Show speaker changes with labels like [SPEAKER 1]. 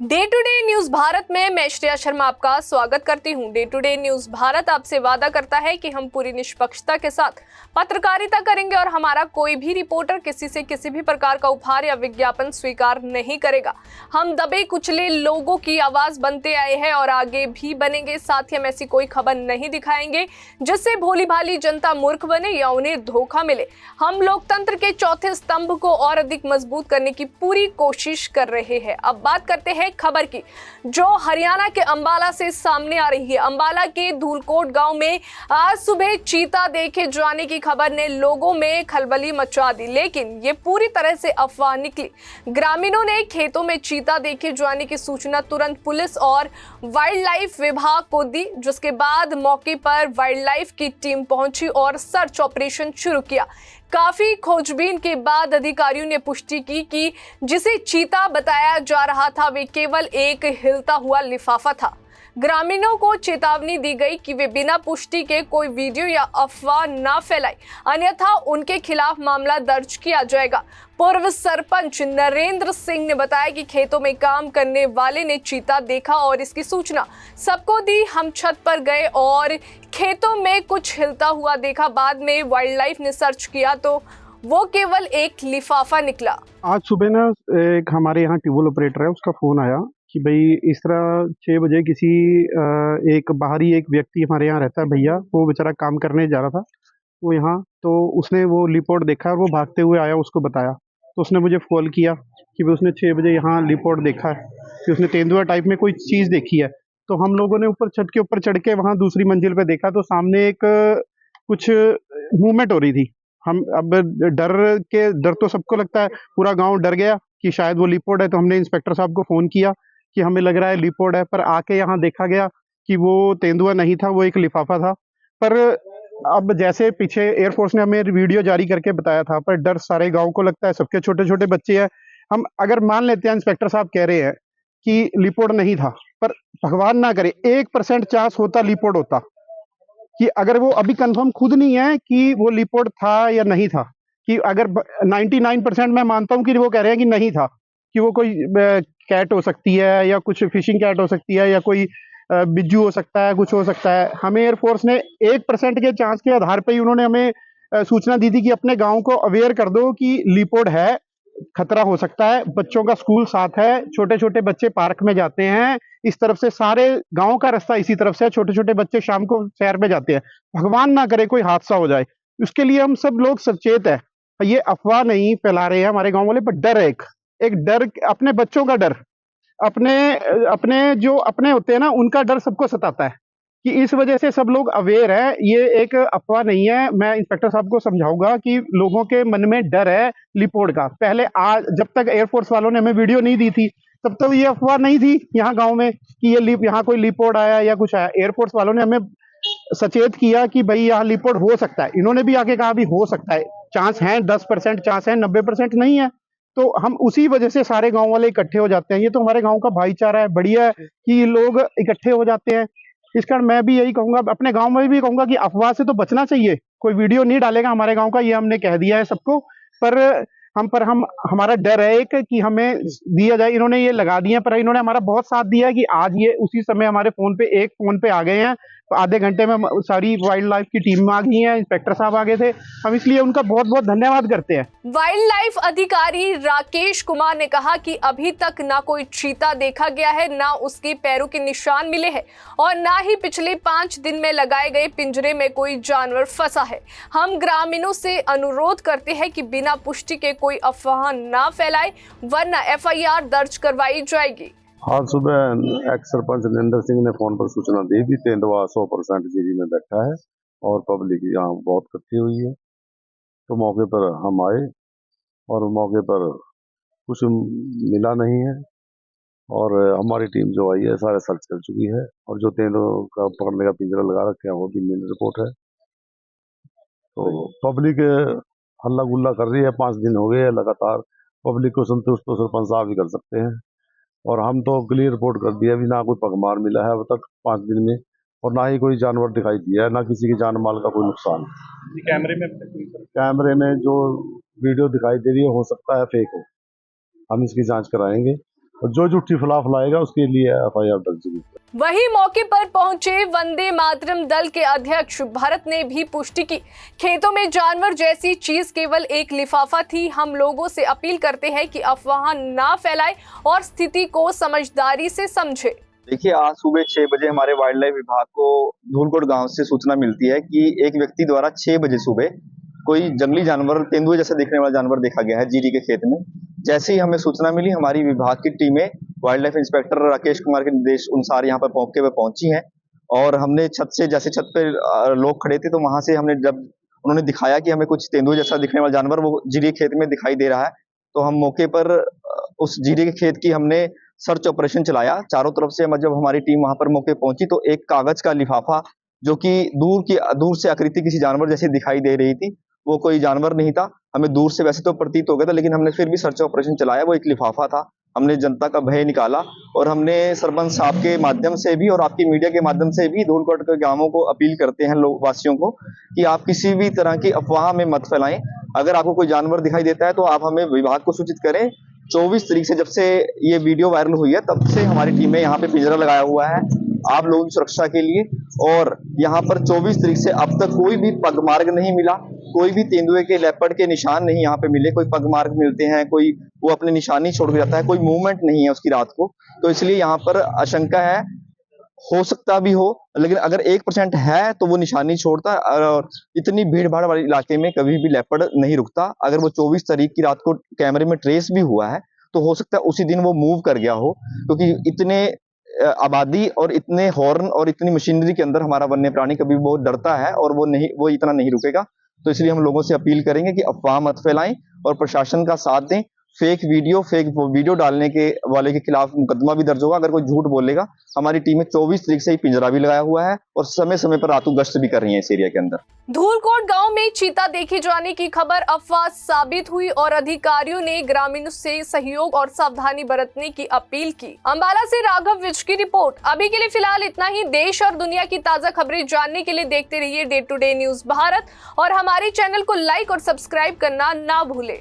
[SPEAKER 1] Day to day news Bharat में मैं श्रेया शर्मा आपका स्वागत करती हूं। Day to day news Bharat आपसे वादा करता है कि हम पूरी निष्पक्षता के साथ पत्रकारिता करेंगे और हमारा कोई भी रिपोर्टर किसी से किसी भी प्रकार का उपहार या विज्ञापन स्वीकार नहीं करेगा। हम दबे कुचले लोगों की आवाज बनते आए हैं और आगे भी बनेंगे। साथ ही हम ऐसी कोई खबर नहीं दिखाएंगे जिससे भोली भाली जनता मूर्ख बने या उन्हें धोखा मिले। हम लोकतंत्र के चौथे स्तंभ को और अधिक मजबूत करने की पूरी कोशिश कर रहे हैं। अब बात करते हैं खबर की, जो हरियाणा के अंबाला से सामने आ रही है। अंबाला के धूलकोट गांव में आज सुबह चीता देखे जाने की खबर ने लोगों में खलबली मचा दी, लेकिन ये पूरी तरह से अफवाह निकली। ग्रामीणों ने खेतों में चीता देखे जाने की सूचना तुरंत पुलिस और वाइल्ड लाइफ विभाग को दी, जिसके बाद मौके पर वाइल्ड लाइफ की टीम पहुंची और सर्च ऑपरेशन शुरू किया। काफी खोजबीन के बाद अधिकारियों ने पुष्टि की कि जिसे चीता बताया जा रहा था वे केवल एक हिलता हुआ लिफाफा था। ग्रामीणों को चेतावनी दी गई कि वे बिना पुष्टि के कोई वीडियो या अफवाह ना फैलाएं, अन्यथा उनके खिलाफ मामला दर्ज किया जाएगा। पूर्व सरपंच नरेंद्र सिंह ने बताया कि खेतों में काम करने वाले ने चीता देखा और इसकी सूचना सबको दी। हम छत पर गए और खेतों में कुछ हिलता हुआ देखा। बाद में वाइल्ड लाइफ ने सर्च किया तो वो केवल एक लिफाफा निकला।
[SPEAKER 2] आज सुबह ना एक हमारे यहाँ ट्यूबवेल ऑपरेटर है, उसका फ़ोन आया कि भाई इस तरह 6 बजे किसी एक बाहरी एक व्यक्ति हमारे यहाँ रहता है भैया, वो बेचारा काम करने जा रहा था वो यहाँ, तो उसने वो लिपोर्ट देखा और वो भागते हुए आया, उसको बताया। तो उसने मुझे कॉल किया कि भाई उसने 6 बजे यहाँ लिपोर्ट देखा है कि उसने तेंदुआ टाइप में कोई चीज़ देखी है। तो हम लोगों ने ऊपर छत के ऊपर चढ़ के वहाँ दूसरी मंजिल पे देखा तो सामने एक कुछ मूवमेंट हो रही थी। हम अब डर तो सबको लगता है, पूरा गांव डर गया कि शायद वो लिपोर्ट है। तो हमने इंस्पेक्टर साहब को फ़ोन किया कि हमें लग रहा है लिपोर्ट है, पर आके यहाँ देखा गया कि वो तेंदुआ नहीं था, वो एक लिफाफा था। पर अब जैसे पीछे एयरफोर्स ने हमें वीडियो जारी करके बताया था, पर डर सारे गांव को लगता है, सबके छोटे छोटे बच्चे हैं। हम अगर मान लेते हैं इंस्पेक्टर साहब कह रहे हैं कि लिपोर्ट नहीं था, पर भगवान ना करे 1% चांस होता लिपोर्ट होता, कि अगर वो अभी कंफर्म खुद नहीं है कि वो लिपोर्ट था या नहीं था, कि अगर 99% मैं मानता हूं कि वो कह रहे हैं कि नहीं था, कि वो कोई कैट हो सकती है या कुछ फिशिंग कैट हो सकती है या कोई बिज्जू हो सकता है, कुछ हो सकता है। हमें एयरफोर्स ने 1% के चांस के आधार पर ही उन्होंने हमें सूचना दी थी कि अपने गांव को अवेयर कर दो कि लिपोर्ट है, खतरा हो सकता है। बच्चों का स्कूल साथ है, छोटे छोटे बच्चे पार्क में जाते हैं, इस तरफ से सारे गांव का रास्ता इसी तरफ से है, छोटे छोटे बच्चे शाम को सैर में जाते हैं। भगवान ना करे कोई हादसा हो जाए, उसके लिए हम सब लोग सचेत है। ये अफवाह नहीं फैला रहे हैं हमारे गांव वाले, पर डर है, एक डर, अपने बच्चों का डर, अपने अपने जो अपने होते हैं ना, उनका डर सबको सताता है, कि इस वजह से सब लोग अवेयर है। ये एक अफवाह नहीं है। मैं इंस्पेक्टर साहब को समझाऊंगा कि लोगों के मन में डर है लिपोर्ट का। पहले आज जब तक एयरफोर्स वालों ने हमें वीडियो नहीं दी थी तब तक ये अफवाह नहीं थी यहाँ गांव में कि ये यहाँ कोई लिपोर्ट आया या कुछ आया। एयरफोर्स वालों ने हमें सचेत किया कि भाई यहाँ लिपोर्ट हो सकता है। इन्होंने भी आके कहा भी हो सकता है, चांस है 10% चांस है, 90% नहीं है। तो हम उसी वजह से सारे गांव वाले इकट्ठे हो जाते हैं। ये तो हमारे गांव का भाईचारा है, बढ़िया है कि लोग इकट्ठे हो जाते हैं। इस कारण मैं भी यही कहूंगा, अपने गांव में भी कहूंगा कि अफवाह से तो बचना चाहिए। कोई वीडियो नहीं डालेगा हमारे गांव का, ये हमने कह दिया है सबको। पर हम हमारा डर है एक कि हमें दिया जाए। इन्होंने ये लगा दिया, पर इन्होंने हमारा बहुत साथ दिया है कि आज ये उसी समय हमारे फोन पे एक फोन पे आ गए हैं। तो आधे घंटे में सारी वाइल्ड लाइफ की टीम आ गई है, इंस्पेक्टर साहब आ गए थे। हम इसलिए उनका बहुत बहुत धन्यवाद करते हैं।
[SPEAKER 1] वाइल्ड लाइफ अधिकारी राकेश कुमार ने कहा कि अभी तक ना कोई चीता देखा गया है, ना उसके पैरों के निशान मिले हैं और ना ही पिछले 5 दिन में लगाए गए पिंजरे में कोई जानवर फंसा है। हम ग्रामीणों से अनुरोध करते हैं कि बिना पुष्टि के कोई अफवाह ना फैलाए, वरना FIR दर्ज करवाई जाएगी।
[SPEAKER 3] आज सुबह एक्स सरपंच नरेंद्र सिंह ने फोन पर सूचना दी भी तेंदुआ 100% जीरी में बैठा है और पब्लिक यहाँ बहुत इकट्ठी हुई है। तो मौके पर हम आए और मौके पर कुछ मिला नहीं है और हमारी टीम जो आई है सारे सर्च कर चुकी है और जो तेंदुआ का पकड़ने का पिंजरा लगा रखे हैं वो भी मिल रिपोर्ट है। तो पब्लिक हल्ला गुल्ला कर रही है, 5 दिन हो गए लगातार। पब्लिक को संतुष्ट तो सरपंच साहब भी कर सकते हैं और हम तो क्लियर रिपोर्ट कर दिया, अभी ना कोई पगमार मिला है अब तक 5 दिन में और ना ही कोई जानवर दिखाई दिया है, ना किसी के जान माल का कोई नुकसान। कैमरे में जो वीडियो दिखाई दे रही है हो सकता है फेक हो, हम इसकी जांच कराएंगे और जो झूठी फला फैलाएगा उसके लिए FIR दर्ज होगी।
[SPEAKER 1] वहीं मौके पर पहुंचे वंदे मातरम दल के अध्यक्ष भरत ने भी पुष्टि की, खेतों में जानवर जैसी चीज केवल एक लिफाफा थी। हम लोगों से अपील करते हैं कि अफवाह ना फैलाएं और स्थिति को समझदारी से समझे।
[SPEAKER 4] देखिए, आज सुबह 6 बजे हमारे वाइल्ड लाइफ विभाग को धूलकोट गांव से सूचना मिलती है कि एक व्यक्ति द्वारा 6 बजे सुबह कोई जंगली जानवर, तेंदुए जैसा दिखने वाला जानवर देखा गया है जीरी के खेत में। जैसे ही हमें सूचना मिली, हमारी विभाग की टीमें wild life inspector Rakesh Kumar के निर्देश अनुसार यहाँ पर मौके पर पहुंची हैं और हमने जैसे छत पे लोग खड़े थे तो वहां से हमने जब उन्होंने दिखाया कि हमें कुछ तेंदुए जैसा दिखने वाला जानवर वो जीरी के खेत में दिखाई दे रहा है, तो हम मौके पर उस जीरे के खेत की हमने सर्च ऑपरेशन चलाया। चारों तरफ से जब हमारी टीम वहां पर मौके पहुंची तो एक कागज का लिफाफा जो कि दूर से आकृति किसी जानवर जैसी दिखाई दे रही थी, वो कोई जानवर नहीं था। हमें दूर से वैसे तो प्रतीत हो गया था, लेकिन हमने फिर भी सर्च ऑपरेशन चलाया। वो एक लिफाफा था। हमने जनता का भय निकाला और हमने सरपंच साहब के माध्यम से भी और आपकी मीडिया के माध्यम से भी धूलकोट के गांवों को अपील करते हैं, लोग वासियों को, कि आप किसी भी तरह की अफवाह में मत फैलाएं। अगर आपको कोई जानवर दिखाई देता है तो आप हमें विभाग को सूचित करें। 24 तारीख से जब से ये वीडियो वायरल हुई है तब से हमारी टीम ने यहाँ पे पिंजरा लगाया हुआ है आप लोगों की सुरक्षा के लिए, और यहाँ पर 24 तारीख से अब तक कोई भी पगमार्ग नहीं मिला, कोई भी तेंदुए के लेपर्ड के निशान नहीं यहाँ पे मिले। कोई पगमार्ग मिलते हैं, कोई वो अपने निशानी छोड़ के जाता है, कोई मूवमेंट नहीं है उसकी रात को। तो इसलिए यहाँ पर आशंका है, हो सकता भी हो, लेकिन अगर 1% है तो वो निशानी छोड़ता है और इतनी भीड़ भाड़ वाले इलाके में कभी भी लेपर्ड नहीं रुकता। अगर वो 24 तारीख की रात को कैमरे में ट्रेस भी हुआ है तो हो सकता है उसी दिन वो मूव कर गया हो, क्योंकि इतने आबादी और इतने हॉर्न और इतनी मशीनरी के अंदर हमारा वन्य प्राणी कभी बहुत डरता है और वो इतना नहीं रुकेगा। तो इसलिए हम लोगों से अपील करेंगे कि अफवाह मत फैलाएं और प्रशासन का साथ दें। फेक वीडियो डालने के वाले के खिलाफ मुकदमा भी दर्ज होगा अगर कोई झूठ बोलेगा। हमारी टीमें 24 तारीख से ही पिंजरा भी लगाया हुआ है और समय समय पर रातों गश्त भी कर रही है इस एरिया के अंदर।
[SPEAKER 1] धूलकोट गांव में चीता देखे जाने की खबर अफवाह साबित हुई और अधिकारियों ने ग्रामीणों से सहयोग और सावधानी बरतने की अपील की। अंबाला से राघव विज की रिपोर्ट। अभी के लिए फिलहाल इतना ही। देश और दुनिया की ताजा खबरें जानने के लिए देखते रहिए day to day news Bharat और हमारे चैनल को लाइक और सब्सक्राइब करना ना भूले।